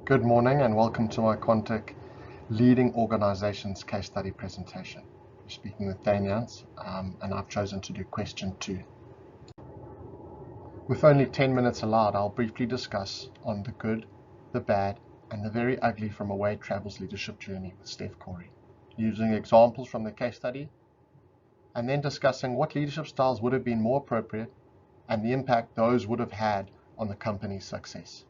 Good morning and welcome to my Quantic Leading Organizations case study presentation. I'm speaking with Dayne, and I've chosen to do question 2. With only 10 minutes allowed, I'll briefly discuss on the good, the bad, and the very ugly from Away Travel's leadership journey with Steph Corey, using examples from the case study, and then discussing what leadership styles would have been more appropriate and the impact those would have had on the company's success.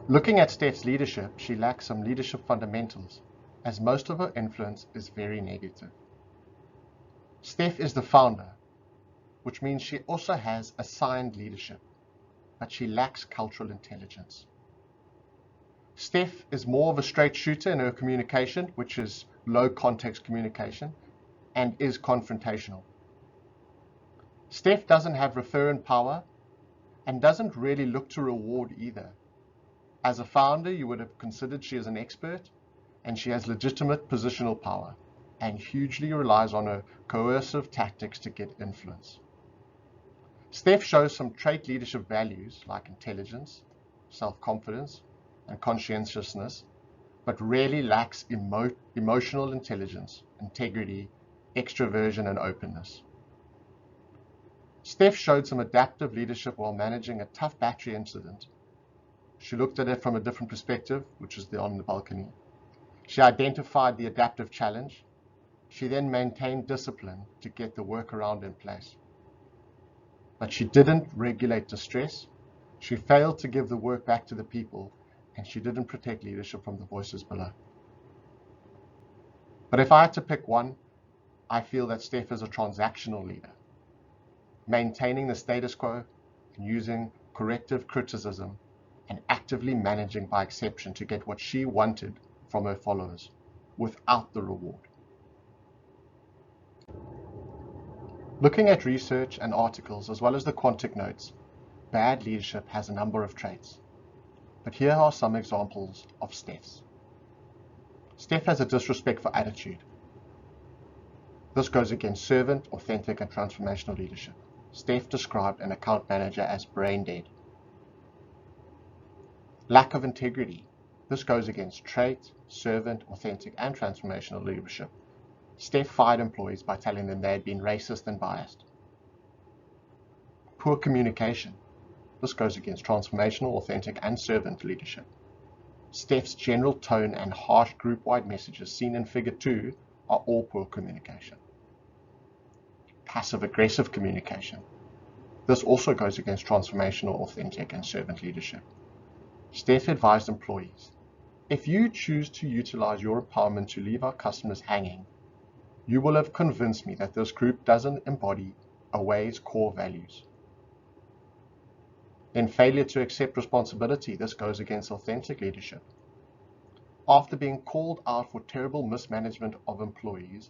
Looking at Steph's leadership, she lacks some leadership fundamentals, as most of her influence is very negative. Steph is the founder, which means she also has assigned leadership, but she lacks cultural intelligence. Steph is more of a straight shooter in her communication, which is low context communication, and is confrontational. Steph doesn't have referent power and doesn't really look to reward either. As a founder, you would have considered she is an expert and she has legitimate positional power and hugely relies on her coercive tactics to get influence. Steph shows some trait leadership values like intelligence, self-confidence, and conscientiousness, but rarely lacks emotional intelligence, integrity, extroversion, and openness. Steph showed some adaptive leadership while managing a tough battery incident. She looked at it from a different perspective, which is on the balcony. She identified the adaptive challenge. She then maintained discipline to get the workaround in place. But she didn't regulate distress. She failed to give the work back to the people, and she didn't protect leadership from the voices below. But if I had to pick one, I feel that Steph is a transactional leader, maintaining the status quo and using corrective criticism and actively managing by exception to get what she wanted from her followers without the reward. Looking at research and articles as well as the Quantic notes, bad leadership has a number of traits. But here are some examples of Steph's. Steph has a disrespectful attitude. This goes against servant, authentic, and transformational leadership. Steph described an account manager as brain dead. Lack of integrity. This goes against trait, servant, authentic, and transformational leadership. Steph fired employees by telling them they had been racist and biased. Poor communication. This goes against transformational, authentic, and servant leadership. Steph's general tone and harsh group-wide messages seen in Figure 2 are all poor communication. Passive-aggressive communication. This also goes against transformational, authentic, and servant leadership. Steph advised employees, if you choose to utilize your empowerment to leave our customers hanging, you will have convinced me that this group doesn't embody Away's core values. In failure to accept responsibility, this goes against authentic leadership. After being called out for terrible mismanagement of employees,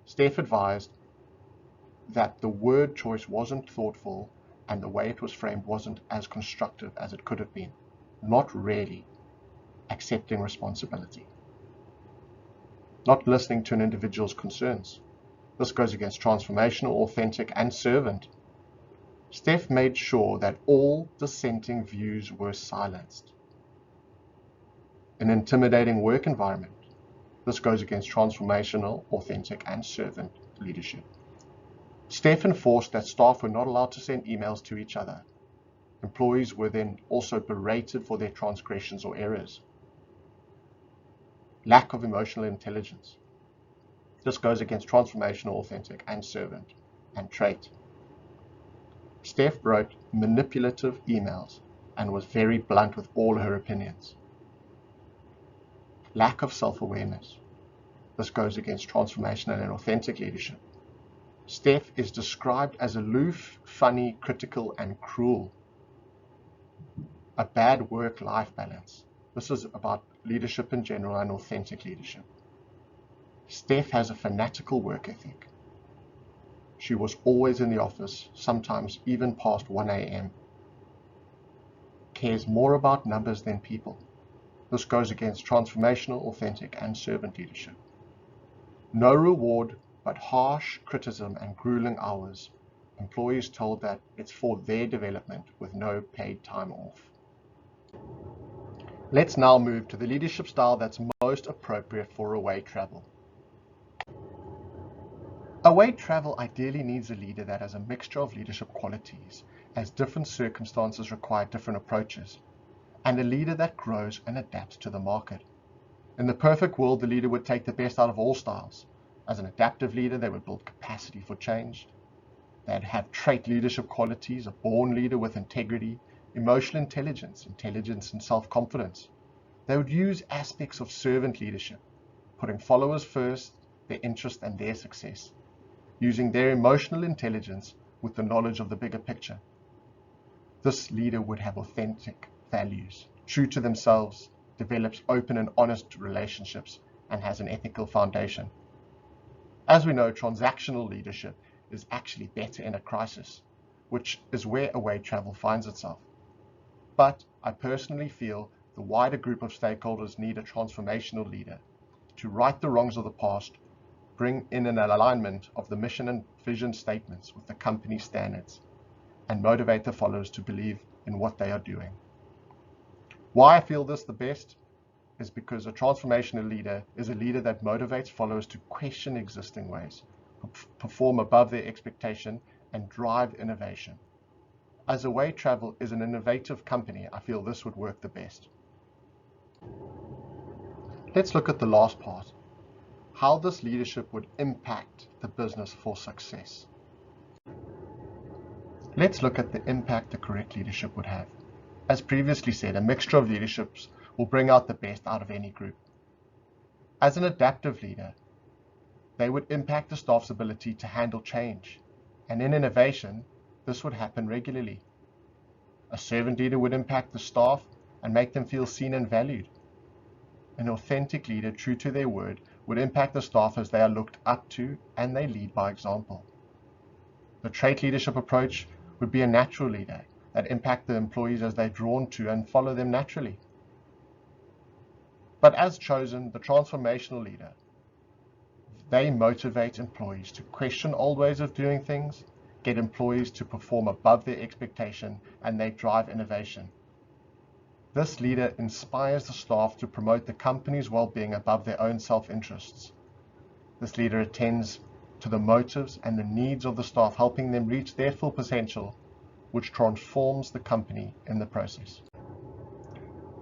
Steph advised that the word choice wasn't thoughtful and the way it was framed wasn't as constructive as it could have been. Not really accepting responsibility. Not listening to an individual's concerns. This goes against transformational, authentic, and servant. Steph made sure that all dissenting views were silenced. An intimidating work environment. This goes against transformational, authentic, and servant leadership. Steph enforced that staff were not allowed to send emails to each other. Employees were then also berated for their transgressions or errors. Lack of emotional intelligence. This goes against transformational, authentic, and servant, and trait. Steph wrote manipulative emails and was very blunt with all her opinions. Lack of self-awareness. This goes against transformational and authentic leadership. Steph is described as aloof, funny, critical, and cruel. A bad work-life balance. This is about leadership in general and authentic leadership. Steph has a fanatical work ethic. She was always in the office, sometimes even past 1 a.m. Cares more about numbers than people. This goes against transformational, authentic, and servant leadership. No reward, but harsh criticism and grueling hours. Employees told that it's for their development with no paid time off. Let's now move to the leadership style that's most appropriate for away travel. Away travel ideally needs a leader that has a mixture of leadership qualities, as different circumstances require different approaches, and a leader that grows and adapts to the market. In the perfect world, the leader would take the best out of all styles. As an adaptive leader, they would build capacity for change. They'd have trait leadership qualities, a born leader with integrity, emotional intelligence, intelligence and self-confidence. They would use aspects of servant leadership, putting followers first, their interest and their success, using their emotional intelligence with the knowledge of the bigger picture. This leader would have authentic values, true to themselves, develops open and honest relationships, and has an ethical foundation. As we know, transactional leadership is actually better in a crisis, which is where away travel finds itself. But I personally feel the wider group of stakeholders need a transformational leader to right the wrongs of the past, bring in an alignment of the mission and vision statements with the company standards, and motivate the followers to believe in what they are doing. Why I feel this the best is because a transformational leader is a leader that motivates followers to question existing ways, perform above their expectation, and drive innovation. As Away Travel is an innovative company, I feel this would work the best. Let's look at the last part, how this leadership would impact the business for success. Let's look at the impact the correct leadership would have. As previously said, a mixture of leaderships will bring out the best out of any group. As an adaptive leader, they would impact the staff's ability to handle change, and in innovation, this would happen regularly. A servant leader would impact the staff and make them feel seen and valued. An authentic leader, true to their word, would impact the staff as they are looked up to and they lead by example. The trait leadership approach would be a natural leader that impact the employees as they're drawn to and follow them naturally. But as chosen, the transformational leader, they motivate employees to question old ways of doing things, get employees to perform above their expectation, and they drive innovation. This leader inspires the staff to promote the company's well-being above their own self-interests. This leader attends to the motives and the needs of the staff, helping them reach their full potential, which transforms the company in the process.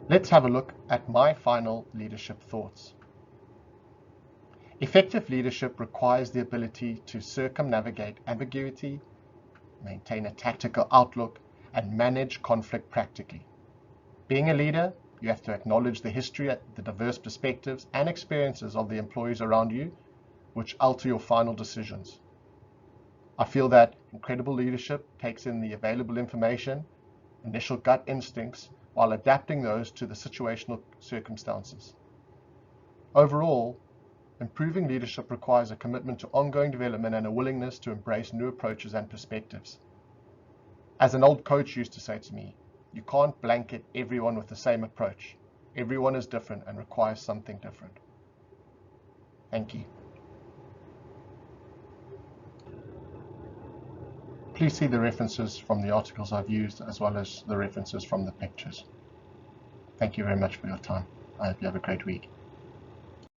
Let's have a look at my final leadership thoughts. Effective leadership requires the ability to circumnavigate ambiguity, maintain a tactical outlook, and manage conflict practically. Being a leader, you have to acknowledge the history, the diverse perspectives and experiences of the employees around you, which alter your final decisions. I feel that incredible leadership takes in the available information, initial gut instincts, while adapting those to the situational circumstances. Overall, improving leadership requires a commitment to ongoing development and a willingness to embrace new approaches and perspectives. As an old coach used to say to me, you can't blanket everyone with the same approach. Everyone is different and requires something different. Thank you. Please see the references from the articles I've used as well as the references from the pictures. Thank you very much for your time. I hope you have a great week.